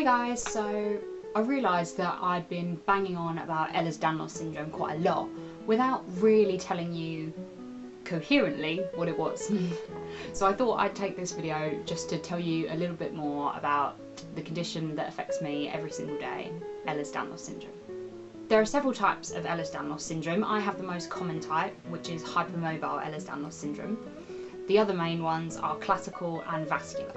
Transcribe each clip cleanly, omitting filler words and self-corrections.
Hey guys, so I realised that I'd been banging on about Ehlers Danlos Syndrome quite a lot without really telling you coherently what it was. So I thought I'd take this video just to tell you a little bit more about the condition that affects me every single day, Ehlers Danlos Syndrome. There are several types of Ehlers Danlos Syndrome. I have the most common type, which is Hypermobile Ehlers Danlos Syndrome. The other main ones are classical and vascular.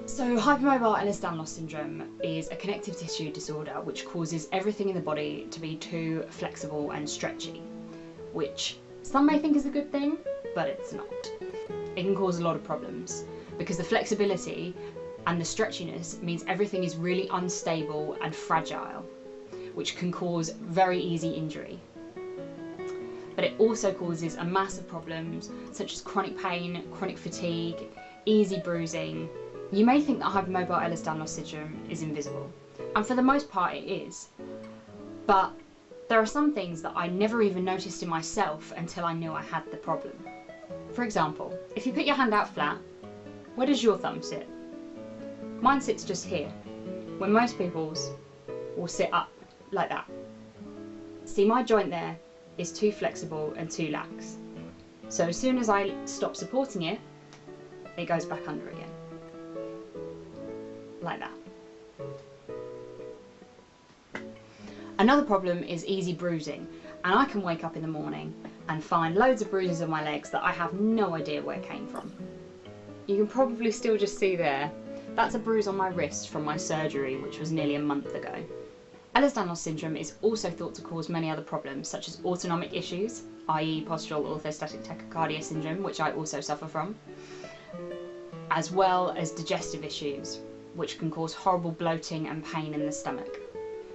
So Hypermobile Ehlers Danlos Syndrome is a connective tissue disorder which causes everything in the body to be too flexible and stretchy, which some may think is a good thing, but it's not. It can cause a lot of problems because the flexibility and the stretchiness means everything is really unstable and fragile, which can cause very easy injury. But it also causes a mass of problems such as chronic pain, chronic fatigue, easy bruising. You may think that Hypermobile Ehlers Danlos Syndrome is invisible, and for the most part it is, but there are some things that I never even noticed in myself until I knew I had the problem. For example, if you put your hand out flat, where does your thumb sit? Mine sits just here, when most people's will sit up like that. See, my joint there is too flexible and too lax, so as soon as I stop supporting it, it goes back under again. Like that. Another problem is easy bruising, and I can wake up in the morning and find loads of bruises on my legs that I have no idea where it came from. You can probably still just see there, that's a bruise on my wrist from my surgery, which was nearly a month ago. Ehlers Danlos Syndrome is also thought to cause many other problems such as autonomic issues, i.e. postural orthostatic tachycardia syndrome, which I also suffer from, as well as digestive issues, which can cause horrible bloating and pain in the stomach.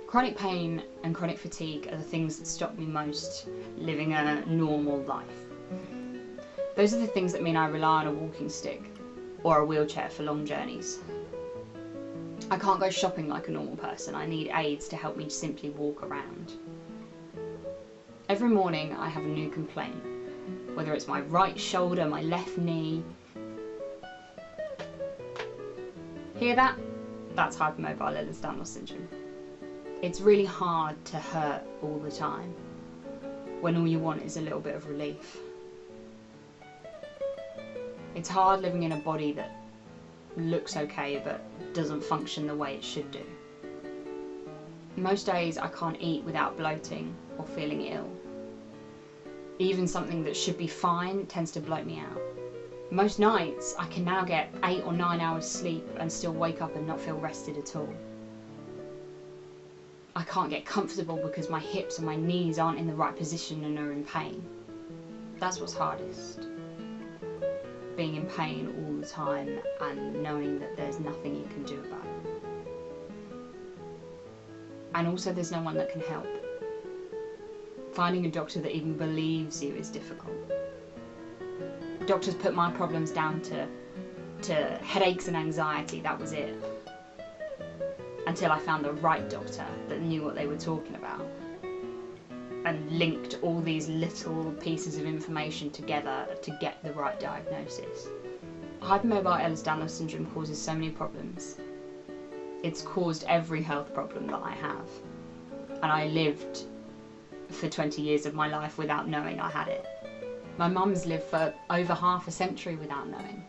Chronic pain and chronic fatigue are the things that stop me most living a normal life. Those are the things that mean I rely on a walking stick or a wheelchair for long journeys. I can't go shopping like a normal person. I need aids to help me simply walk around. Every morning I have a new complaint, whether it's my right shoulder, my left knee. Hear that? That's Hypermobile Ehlers Danlos Syndrome. It's really hard to hurt all the time when all you want is a little bit of relief. It's hard living in a body that looks okay but doesn't function the way it should do. Most days I can't eat without bloating or feeling ill. Even something that should be fine tends to bloat me out. Most nights I can now get 8 or 9 hours sleep and still wake up and not feel rested at all. I can't get comfortable because my hips and my knees aren't in the right position and are in pain. That's what's hardest. Being in pain all the time and knowing that there's nothing you can do about it. And also there's no one that can help. Finding a doctor that even believes you is difficult. Doctors put my problems down to headaches and anxiety, that was it. Until I found the right doctor that knew what they were talking about and linked all these little pieces of information together to get the right diagnosis. Hypermobile Ehlers Danlos Syndrome causes so many problems. It's caused every health problem that I have. And I lived for 20 years of my life without knowing I had it. My mum's lived for over half a century without knowing,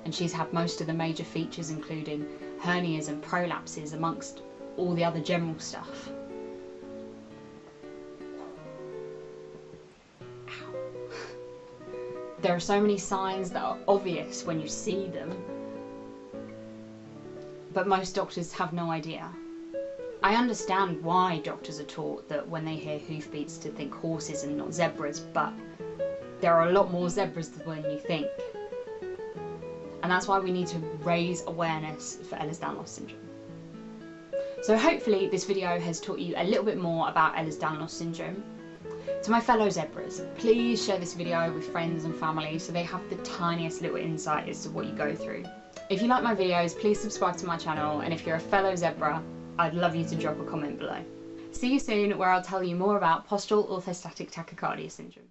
and she's had most of the major features including hernias and prolapses amongst all the other general stuff. Ow. There are so many signs that are obvious when you see them, but most doctors have no idea. I understand why doctors are taught that when they hear hoofbeats to think horses and not zebras, but there are a lot more zebras than you think. And that's why we need to raise awareness for Ehlers Danlos Syndrome. So hopefully this video has taught you a little bit more about Ehlers Danlos Syndrome. To my fellow zebras, please share this video with friends and family so they have the tiniest little insight as to what you go through. If you like my videos, please subscribe to my channel, and if you're a fellow zebra, I'd love you to drop a comment below. See you soon, where I'll tell you more about postural orthostatic tachycardia syndrome.